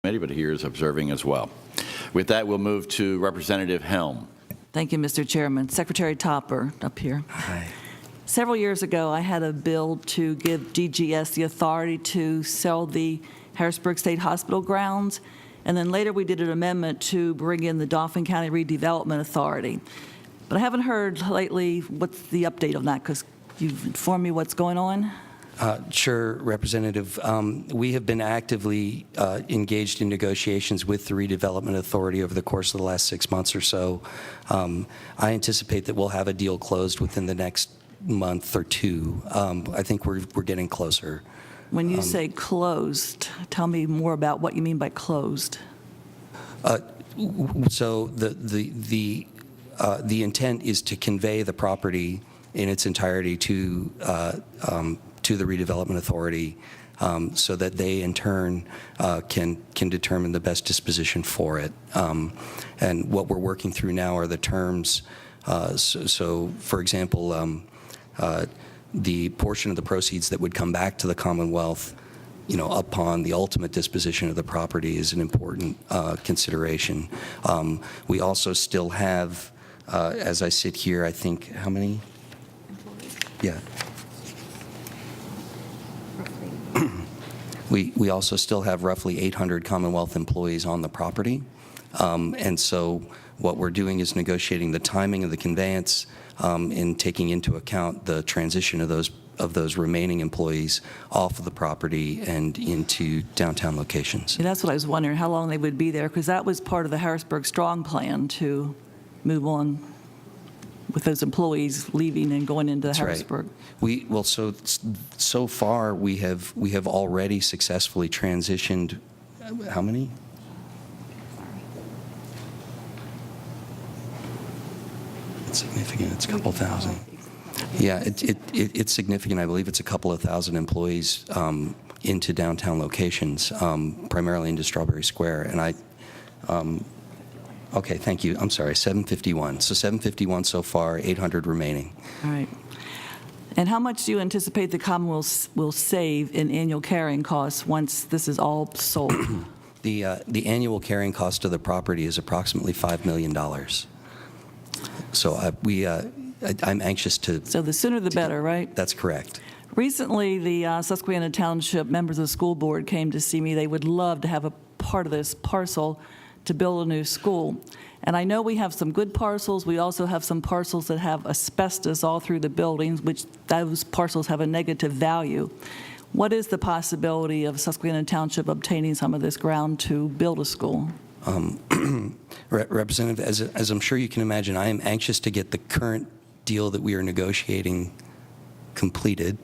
committee, but here is observing as well. With that, we'll move to Representative Helm. Thank you, Mr. Chairman. Secretary Topper, up here. Hi. Several years ago, I had a bill to give DGS the authority to sell the Harrisburg State Hospital grounds, and then later we did an amendment to bring in the Dauphin County Redevelopment Authority. But I haven't heard lately what's the update on that, because you've informed me what's going on. Sure, Representative. We have been actively engaged in negotiations with the Redevelopment Authority over the course of the last 6 months or so. I anticipate that we'll have a deal closed within the next month or two. I think we're getting closer. When you say closed, tell me more about what you mean by closed. So the intent is to convey the property in its entirety to the Redevelopment Authority, so that they in turn can determine the best disposition for it. And what we're working through now are the terms. So for example, the portion of the proceeds that would come back to the Commonwealth, upon the ultimate disposition of the property is an important consideration. We also still have, as I sit here, I think, how many? Yeah. We also still have roughly 800 Commonwealth employees on the property. And so what we're doing is negotiating the timing of the conveyance and taking into account the transition of those remaining employees off of the property and into downtown locations. Yeah, that's what I was wondering, how long they would be there, because that was part of the Harrisburg Strong Plan to move on with those employees leaving and going into That's Harrisburg. Right. So far we have already successfully transitioned. How many? It's significant. It's a couple thousand. Yeah, it's significant. I believe it's a couple of thousand employees into downtown locations, primarily into Strawberry Square. And okay, thank you. I'm sorry, 751. So 751 so far, 800 remaining. All right. And how much do you anticipate the Commonwealth will save in annual carrying costs once this is all sold? The annual carrying cost of the property is approximately $5 million. So I'm anxious to... So the sooner the better, right? That's correct. Recently, the Susquehanna Township members of the school board came to see me. They would love to have a part of this parcel to build a new school. And I know we have some good parcels. We also have some parcels that have asbestos all through the buildings, which those parcels have a negative value. What is the possibility of Susquehanna Township obtaining some of this ground to build a school? Representative, as I'm sure you can imagine, I am anxious to get the current deal that we are negotiating completed,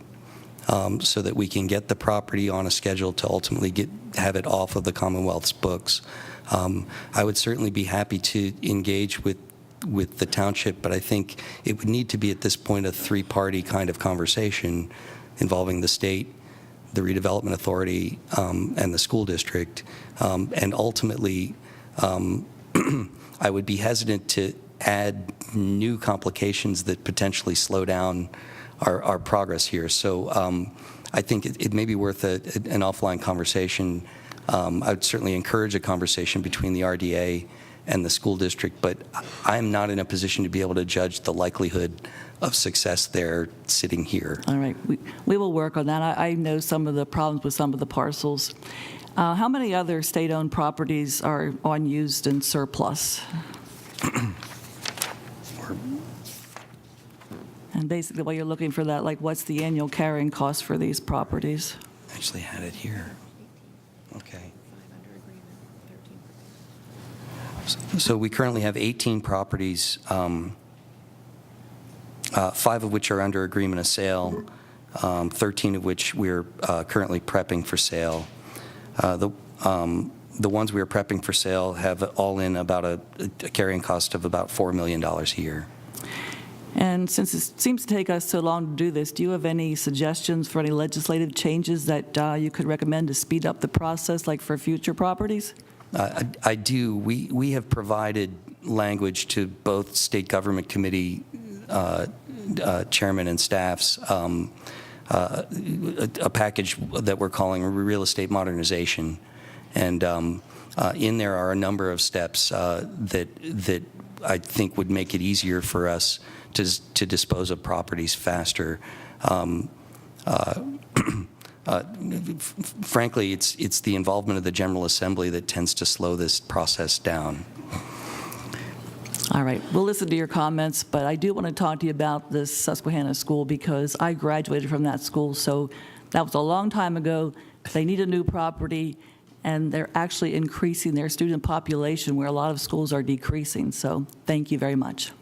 so that we can get the property on a schedule to ultimately have it off of the Commonwealth's books. I would certainly be happy to engage with the township, but I think it would need to be at this point a three-party kind of conversation involving the state, the Redevelopment Authority, and the school district. And ultimately, I would be hesitant to add new complications that potentially slow down our progress here. So I think it may be worth an offline conversation. I would certainly encourage a conversation between the RDA and the school district, but I'm not in a position to be able to judge the likelihood of success there sitting here. All right, we will work on that. I know some of the problems with some of the parcels. How many other state-owned properties are unused and surplus? And basically, while you're looking for that, like, what's the annual carrying cost for these properties? Actually had it here. Okay. So we currently have 18 properties, 5 of which are under agreement of sale, 13 of which we're currently prepping for sale. The ones we are prepping for sale have all in about a carrying cost of about $4 million a year. And since it seems to take us so long to do this, do you have any suggestions for any legislative changes that you could recommend to speed up the process, like for future properties? I do. We have provided language to both state government committee chairman and staffs, a package that we're calling real estate modernization. And in there are a number of steps that I think would make it easier for us to dispose of properties faster. Frankly, it's the involvement of the General Assembly that tends to slow this process down. All right, we'll listen to your comments, but I do want to talk to you about this Susquehanna school because I graduated from that school, so that was a long time ago. They need a new property, and they're actually increasing their student population where a lot of schools are decreasing, so thank you very much.